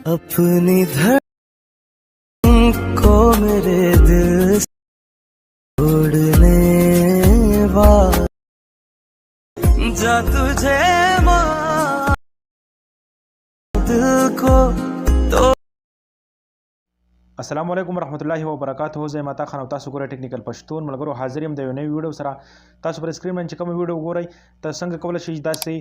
अपनी धड़कन को मेरे दिल से छोड़ने वाला जा तुझे मान दिल को तो السلام علیکم ورحمت الله وبرکاته. زه متا خان او تاسو ګورئ ټیکنیکل پښتون ملګرو. حاضر یم د یو نوې ویډیو سره. تاسو پر سکرین باندې کوم ویډیو ګورئ تاسو څنګه کولای شئ داسې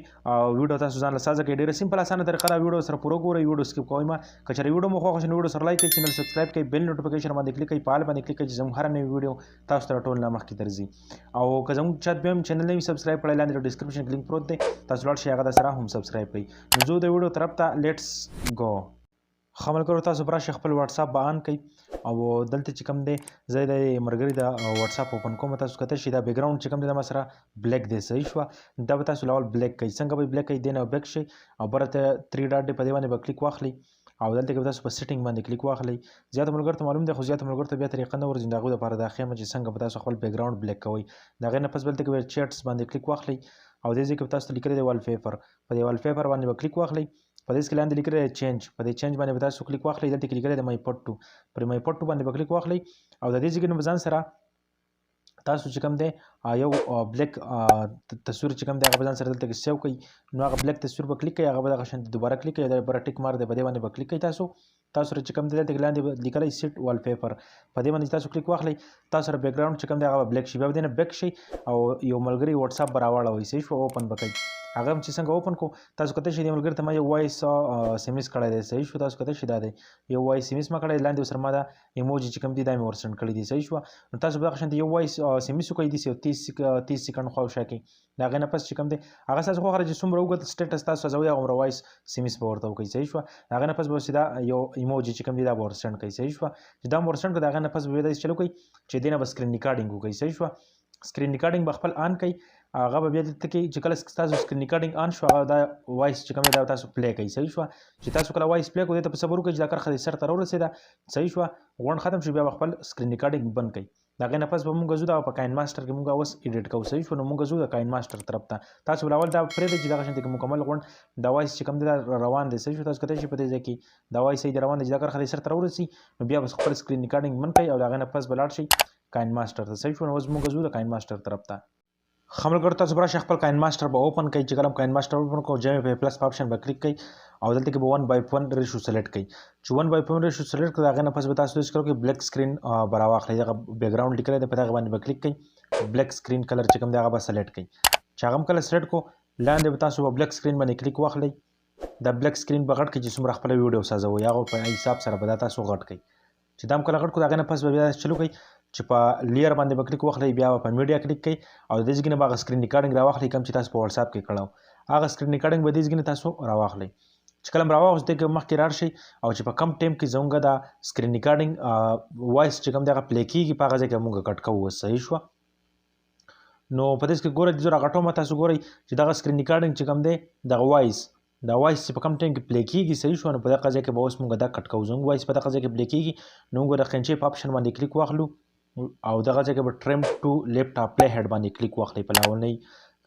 ویډیو تاسو ځان له سازه کې ډیره سیمپل اسانه طریقه دا ویډیو سره پوره ګورئ. ویډیو سکیپ کوئ ما کچره ویډیو مو خوښ شي ویډیو سره لایک کړئ، چینل سبسکرایب کړئ، بیل نوټیفیکیشن باندې کلیک کړئ، پال باندې کلیک کړئ چې زموږ هر نوې ویډیو تاسو ته ټول نه مخکې درځي. او که زموږ چت به چینل نه سبسکرایب کړئ لاندې ډسکرپشن کې لینک پروت دی، تاسو لاړ شئ هغه سره هم سبسکرایب کړئ. نو زه د ویډیو طرف ته لیټس گو. خملګرو تاسو براشي خپل واتس اپ به آن کړئ او دلته چې کوم دی زه د مرګري د واتس اپ اوپن کوم. تاسو کته شي دا بیک گراوند چې کوم دی د مسره بلیک دی، صحیح شو. دا به تاسو لول بلیک کوي. څنګه به بلیک کوي دینه بیک شي او برته 3 ډاټ دی په دی باندې به کلیک واخلي او دلته کې تاسو په سیټینګ باندې کلیک واخلي. زیات ملګر ته معلوم دی خو زیات ملګر ته بیا طریقه نه ورځي دغه لپاره د خیمه چې څنګه به تاسو خپل بیک گراوند بلیک کوي. دا غیر نه پس بلته کې چیټس باندې کلیک واخلي او دې ځکه تاسو لیکل دی وال پیپر په دی وال پیپر باندې به کلیک واخلي. په دې کې لاندې لیکل دی چینج، په دې چینج باندې به تاسو کلیک واخلئ. دلته کې لیکل دی مای پټو، پر مای پټو باندې به کلیک واخلئ او د دې ځای نه ځان سره تاسو چې کوم دی یو بلیک تصویر چې کوم دی هغه ځان سره دلته کې سیو کړئ. نو هغه بلیک تصویر به کلیک کړئ، هغه به دغه شان دوباره کلیک کړئ، دوباره ټیک مار دی په دې باندې به کلیک کړئ. تاسو سره چې کوم دی دلته کې لاندې لیکلی سیټ وال پیپر په دې باندې تاسو کلیک واخلئ. تاسو سره بیک گراوند چې کوم دی هغه بلیک شي، بیا به دې نه بیک شي او یو ملګري واتس اپ به راواړوئ، صحیح شو. اوپن به کوئ. هغه هم چې څنګه اوپن کو تاسو کته شي د ملګری ته ما یو وایس سیمس کړی دی، صحیح شو. تاسو کته شي دا دی یو وایس سیمس ما کړی، لاندې سره ما دا ایموجي چې کوم دی دا مې ورسند کړی دی، صحیح شو. نو تاسو به دغه یو وایس سیمس کوئ دی 30 سکند خو شاکي دا غنه پس چې کوم دی هغه تاسو خو خرج څومره وګت سټیټس تاسو ځوي هغه وایس سیمس به ورته کوي، صحیح شو. هغه نه پس به سیدا یو ایموجي چې کوم دی دا ورسند کوي، صحیح شو. چې دا ورسند کوي دا غنه پس به دا چلو کوي چې دینه بس سکرین ریکارډینګ کوي، صحیح شو. سکرین ریکارډینګ به خپل آن کوي. هغه به بیا دلته کې چې کله تاسو سکرین ریکارډینګ آن شو هغه دا وایس چې کوم دی دا تاسو پلی کوي، صحیح شو. چې تاسو کله وایس پلی کوئ ته په صبر وکړئ چې دا کار خدای سر ته راورسېده، صحیح شو. غونډ ختم شو بیا خپل سکرین ریکارډینګ بند کړئ. دا غنه پس به مونږ زو دا په کاین ماستر کې مونږ اوس ایډیټ کوو، صحیح شو. نو مونږ زو د کاین ماستر طرف ته تاسو بلاول دا پرې دی چې دا شانتي مکمل غونډ دا وایس چې کوم دی دا روان دی، صحیح شو. تاسو کته شي په دې ځای کې دا وایس یې روان دی چې دا کار خدای سر ته راورسي. نو بیا بس خپل سکرین ریکارډینګ بند کړئ او دا غنه پس بلاړ شي کاین ماستر ته، صحیح شو. نو اوس مونږ زو د کاین ماستر طرف ته. خملګر تاسو برا خپل کاین ماستر به اوپن کړئ. چې کله کاین ماستر اوپن کوو جمع په پلس آپشن به کلیک کړئ او دلته کې به 1:1 ریشو سلیکټ کړئ. چې 1:1 ریشو سلیکټ کړئ هغه نه پس به تاسو سکرو کې بلیک سکرین برا واخلئ. دغه بیک گراوند لیکل دی په دغه باندې به کلیک کړئ. بلیک سکرین کلر چې کوم دی هغه به سلیکټ کړئ. چې هغه کله سلیکټ کو لاندې به تاسو په بلیک سکرین باندې کلیک واخلئ. دا بلیک سکرین به غټ کړئ چې څومره خپل ویډیو سازوي هغه په حساب سره به تاسو غټ کړئ. چې دا کله غټ کو هغه نه پس به بیا چلو کوي چې په لیر باندې به کلیک واخلئ، بیا په میډیا کلیک کړئ او د دې ځای نه به هغه سکرین ریکارډینګ راواخلئ کوم چې تاسو په واتس اپ کې کړو. هغه سکرین ریکارډینګ به دې ځای نه تاسو راواخلئ. چې کله راواخلئ کې مخکې راړ شي او چې په کم ټایم کې زموږ دا سکرین ریکارډینګ وایس چې کوم دی هغه پلی کېږي په هغه ځای کې موږ کټ کوو، صحیح شو. نو په دې کې ګورئ زه راغټوم تاسو ګورئ چې دغه سکرین ریکارډینګ چې کوم دی دغه وایس دا وایس چې په کم ټایم کې پلی کېږي، صحیح شو. نو په دغه ځای کې به اوس موږ دا کټ کوو. زموږ وایس په دغه ځای کې پلی کېږي نو موږ د قینچې په آپشن باندې کلیک واخلو او دغه ځای کې به ټریم ټو لیفټ پلی هیډ باندې کلیک واخلئ په لاولنۍ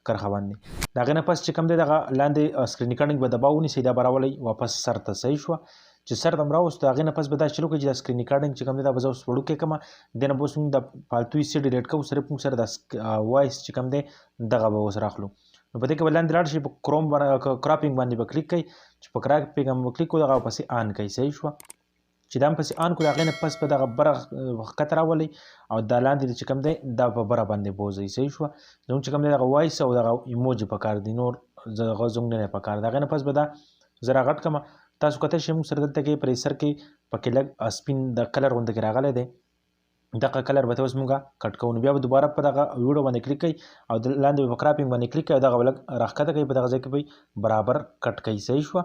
کرښه باندې. د هغې نه پس چې کوم دی دغه لاندې سکرین ریکارډینګ به دبا ونیسئ، دا به راولئ واپس سر ته، صحیح شوه. چې سر ته م راوستو د هغې نه پس به دا چلو کړئ چې دا سکرین ریکارډینګ چې کوم دی دا به زه اوس وړوکی کړم. دې نه به اوس موږ د فالتو حصې ډیلیټ کوو، صرف موږ سره دا وایس چې کوم دی دغه به اوس راخلو. نو په دې کې به لاندې لاړ شئ په کروم کراپینګ باندې به کلیک کړئ. چې په کراپینګ باندې به کلیک کوو دغه پسې آن کړئ، صحیح شوه. چې دا هم پسې آن کړو د هغې نه پس به دغه بره ښکته راولئ او دا لاندې چې کوم دی دا په بره باندې بوځئ، صحیح شوه. زموږ چې کوم دی دغه وایس او دغه ایموجي پکار دي، نور دغه زموږ نه پکار دی. د هغې نه پس به دا زه راغټ کړم. تاسو کته شئ موږ سره دلته کې پریسر کې پکې لږ سپین د کلر غونډه کې راغلی دی، دغه کلر به ته اوس موږ کټ کوو. نو بیا به دوباره په دغه ویډیو باندې کلیک کوئ او لاندې به په کراپینګ باندې کلیک کوئ او دغه به لږ راښکته کوئ، په دغه ځای کې به برابر کټ کوئ، صحیح شوه.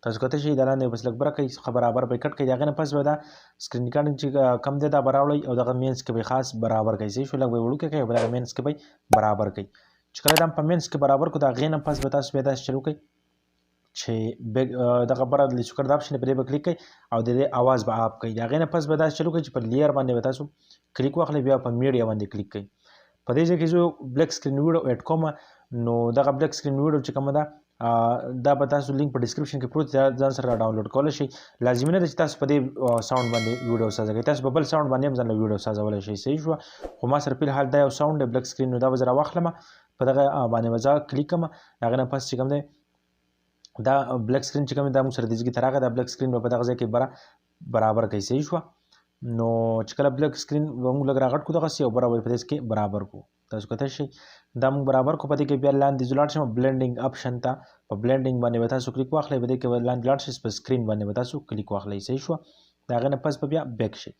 تاسو کته شئ دا لاندې بس لږ بره کوئ څخه برابر به یې کټ کوئ. د هغې نه پس به دا سکرین ریکارډینګ چې کم دی دا به راوړئ او دغه مینس کې به یې خاص برابر کوئ، صحیح شو. لږ به یې وړوکی کوئ او دغه مینس کې به یې برابر کوئ. چې کله دا په مینس کې برابر کړو د هغې نه پس به تاسو بیا داسې چلو کوئ چې دغه بره د سپیکر د آپشن په دې به کلیک کوئ او د دې اواز به آپ کوئ. د هغې نه پس به داسې چلو کوئ چې په لیر باندې به تاسو کلیک واخلئ، بیا په میډیا باندې کلیک کوئ. په دې ځای کې زه بلیک سکرین ویډیو ایډ کوم. نو دغه بلیک سکرین ویډیو چې کومه ده دا به تاسو لینک په ډسکرپشن کې پروت دی، ځان سره ډاونلوډ کولی شئ. لازمي نه ده چې تاسو په دې ساوند باندې ویډیو سازه کوئ، تاسو په بل ساوند باندې هم ځان له ویډیو سازولی شئ. صحیح شوه. خو ما سره فلحال دا یو ساوند دی بلک سکرین، نو دا به زه راواخلم په دغه باندې به زه کلیک کړم. د هغې نه پس چې کوم دی دا بلک سکرین چې کوم دی دا موږ سره د ځګي ته راغی، دا بلک سکرین به په دغه ځای کې برابر کوي. صحیح شوه. نو چې کله بلک سکرین به موږ لږ راغټ کړو دغسې او برابر په دې کې برابر کړو. تاسو کتلی شئ دا موږ برابر کړو. په دې کې بیا لاندې زه لاړ شم بلنډینګ اپشن ته، په بلنډینګ باندې به تاسو کلیک واخلئ، په دې کې به لاندې لاړ شئ، په سکرین باندې به تاسو کلیک واخلئ. صحیح شوه. د هغې نه پس به بیا بیک شئ.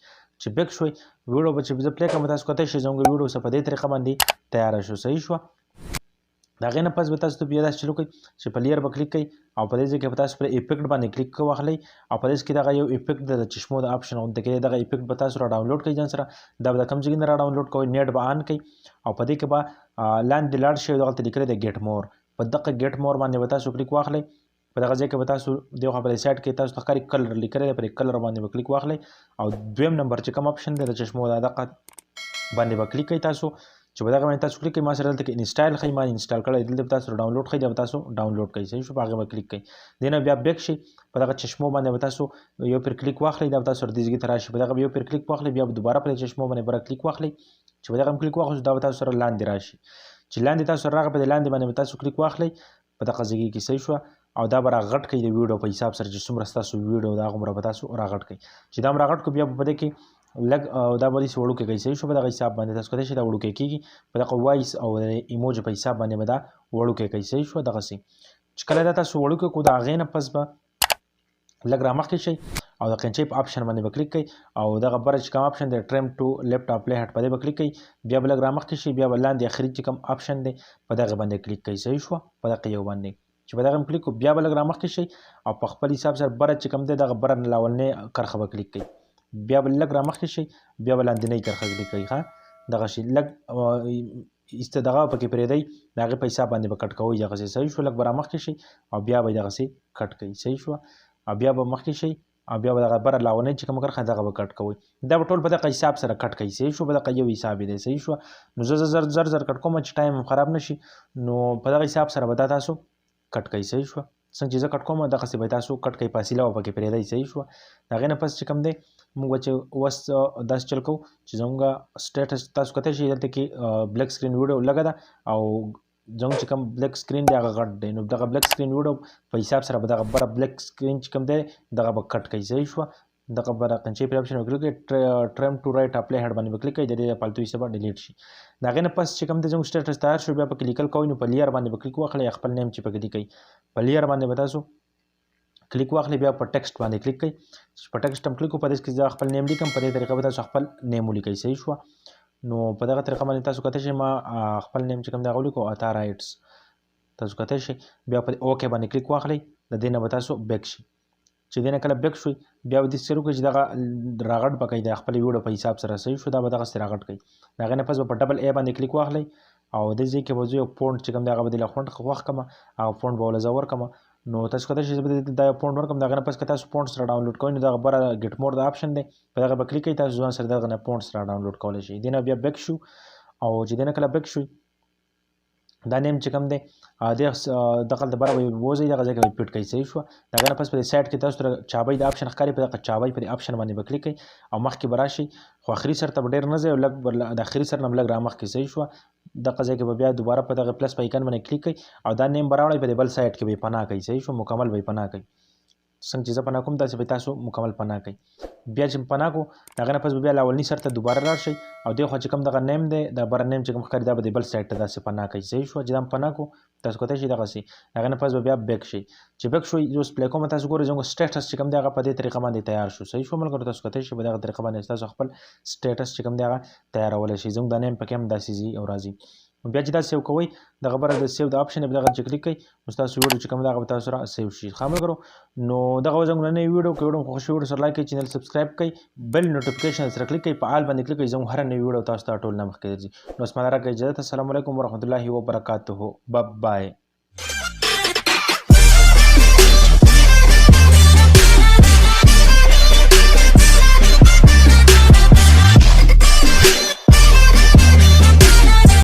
چې بیک شوئ ویډیو به چې زه پلی کړم تاسو کتلی شئ زموږ ویډیو اوس په دې طریقه باندې تیاره شو. صحیح شوه. د هغې نه پس به تاسو ته بیا داسې چلو کوئ چې په لیر به کلیک کوئ او په دې ځای کې به تاسو پر افیکټ باندې کلیک واخلئ او په دې کې دغه یو افیکټ د چشمو د اپشن غونډه کې دغه افیکټ به تاسو را ډاونلوډ کړئ ځان سره. دا به د کوم ځای نه را ډاونلوډ کوئ، نیټ به آن کړئ او په دې کې به لاندې لاړ شئ، دغلته لیکلی دی ګیټ مور، په دغه ګیټ مور باندې به تاسو کلیک واخلئ. په دغه ځای کې به تاسو دې خوا په دې سایډ کې تاسو ته ښکاري کلر لیکلی دی، په دې کلر باندې به کلیک واخلئ او دویم نمبر چې کوم اپشن دی د چشمو د دغه باندې به کلیک کوئ. تاسو چې په دغه باندې تاسو کلیک کوئ، ما سره دلته کې انسټایل ښایي، ما انسټال کړی، دلته به تاسو ډاونلوډ ښایي، دا به تاسو ډاونلوډ کوئ. صحیح شو. په هغې به کلیک کوئ. دې نه بیا بیک شئ، په دغه چشمو باندې به تاسو یو پیر کلیک واخلئ، دا به تاسو سره دې ځای ته راشي، په دغه به یو پیر کلیک واخلئ، بیا به دوباره په دې چشمو باندې بره کلیک واخلئ. چې په دغه هم کلیک واخلئ دا به تاسو سره لاندې راشي. چې لاندې تاسو سره راغی، په دې لاندې باندې به تاسو کلیک واخلئ په دغه ځای کې. صحیح شوه. او دا به راغټ کړئ د ویډیو په حساب سره چې څومره ستاسو ویډیو دا هغومره به تاسو راغټ کړئ. چې دا هم راغټ کړو بیا به په دې کې لږ دا به داسې وړوکی کوي. صحیح شو. په دغه حساب باندې تاسو کتلی شئ دا وړوکی کېږي، په دغه وایس او د ایموج په حساب باندې به دا وړوکی کوي. صحیح شوه. دغسې چې کله دا تاسو وړوکی کړو د هغې نه پس به لږ رامخکې شئ او د قینچۍ په اپشن باندې به کلیک کوئ او دغه بره چې کوم اپشن دی ټریم ټو لیفټ او پلی هټ په دې به کلیک کوئ. بیا به لږ رامخکې شئ، بیا به لاندې اخري چې کوم اپشن دی په دغه باندې کلیک کوئ. صحیح شوه. په دغه یو باندې چې په دغه هم کلیک کړو بیا به لږ رامخکې شئ او په خپل حساب سره بره چې کوم دی دغه بره نه لاولنۍ کرښه به کلیک کوئ. بیا به لږ رامخکې شئ، بیا به لاندنۍ کرښه کلیک کوئ. ښه دغه شي لږ ایسته دغه پکې پرېږدئ، د هغې په حساب باندې به کټ کوئ دغسې. صحیح شو. لږ به رامخکې شئ او بیا به یې دغسې کټ کوئ. صحیح شوه. او بیا به مخکې شئ او بیا به دغه بره لاولنۍ چې کومه کرښه دغه به کټ کوئ. دا به ټول په دغه حساب سره کټ کوئ. صحیح شو. په دغه یو حساب دی. صحیح شوه. نو زه زر کټ کوم چې ټایم هم خراب نه شي، نو په دغه حساب سره به دا تاسو کټ کوئ. صحیح شوه. څنګه چې زه کټ کوم دغسې به تاسو کټ کوئ، فاصله به پکې پرېږدئ. صحیح شوه. د هغې نه پس چې کوم دی موږ به چې اوس داسې چل کوو چې زموږ سټیټس تاسو کتلی شئ دلته کې بلک سکرین ویډیو لږه ده او زموږ چې کوم بلک سکرین دی هغه غټ دی، نو دغه بلک سکرین ویډیو په حساب سره به دغه بره بلک سکرین چې کوم دی دغه به کټ کوي. صحیح شوه. دغه بره قینچۍ پر اپشن به کلیک کوئ، ټریم ټو رایټ اپلی هډ باندې به کلیک کوئ، د دې فالتو حصه به ډیلیټ شي. د هغې نه پس چې کوم دی زموږ سټیټس تیار شو، بیا پکې لیکل کوئ، نو په لیر باندې به کلیک واخلئ، خپل نیم چې پکې لیکئ په لیر باندې به تاسو کلیک واخلئ، بیا په ټیکسټ باندې کلیک کوئ. چې په ټیکسټ هم کلیک وکړو، په دې کې زه خپل نیم لیکم، په دې طریقه به تاسو خپل نیم ولیکئ. صحیح شوه. نو په دغه طریقه باندې تاسو کتلی شئ ما خپل نیم چې کوم دی هغه ولیکو عطا رایټس، تاسو کتلی شئ. بیا په اوکې باندې کلیک واخلئ، د دې نه به تاسو بیک شئ. چې دې نه کله بیک شوئ بیا به داسې چل وکړئ چې دغه راغټ به کوئ د خپل ویډیو په حساب سره. صحیح شو. دا به دغسې راغټ کوئ. د هغې نه پس به په ډبل ای باندې کلیک واخلئ او دې ځای کې به زه یو فونټ چې کوم دی هغه به دې له فونټ خوښ کړم او فونټ به ول زه ورکړم. نو تاسو کتلی شئ زه به دا یو فونټ ورکړم. د هغې نه پس که تاسو فونټ سره ډاونلوډ کوئ نو دغه بره ګیټ مور د اپشن دی په دغه به کلیک کوئ، تاسو ځان سره دغه نه فونټ سره ډاونلوډ کولی شئ. دې نه بیا بیک شو او چې دې نه کله بیک شوئ دا نیم چې کوم دی دغلته بره به ووځئ، دغه ځای کې به پیټ کوئ. صحیح شوه. د هغې نه پس په دې سایډ کې تاسو سره چابۍ د اپشن ښکاري، په دغه چابۍ په دې اپشن باندې به کلیک کوئ او مخکې به راشئ، خو اخري سر ته به ډېر نه ځئ او لږ د اخري سر نه هم لږ رامخکې. صحیح شوه. دغه ځای کې به بیا دوباره په دغه پلس په ایکن باندې کلیک کوئ او دا نیم به راوړئ په دې بل سایډ کې به یې پناه کوئ. صحیح شو. مکمل به یې پناه کوئ. څنګه چې زه پناه کوم داسې به تاسو مکمل پناه کوئ. بیا چې پناه کړو د هغې نه پس به بیا لاولني سر ته دوباره لاړ شئ او دې خوا چې کوم دغه نیم دی د بره نیم چې کوم ښکاري دا به د بل سایډ ته داسې پناه کوئ. صحیح شوه. چې دا هم پناه کړو تاسو کتلی شئ دغسې. د هغې نه پس به بیا بیک شئ. چې بیک شوئ زه اوس پلی کوم، تاسو ګورئ زموږ سټیټس چې کوم دی هغه په دې طریقه باندې تیار شو. صحیح شو ملګرو. تاسو کتلی شئ په دغه طریقه باندې تاسو خپل سټیټس چې کوم دی هغه تیارولی شئ. زموږ دا نیم پکې هم داسې ځي او راځي. بیا چې دا سیو کوئ دغه بره د سیو د اپشن په دغه چې کلیک کوئ نو ستاسو ویډیو چې کوم دی هغه به تاسو سره سیو شي. ښه ملګرو. نو دغه زموږ نننۍ ویډیو که ویډیو مو خوښ شي ویډیو سره لایک کړئ، چینل سبسکرایب کړئ، بل نوټیفیکیشن سره کلیک کړئ، په آل باندې کلیک کړئ، زموږ هره نوې ویډیو تاسو ته ټول نه مخکې درځي. نو اسمانه راکړئ اجازت. السلام علیکم ورحمة الله وبرکاته. بای.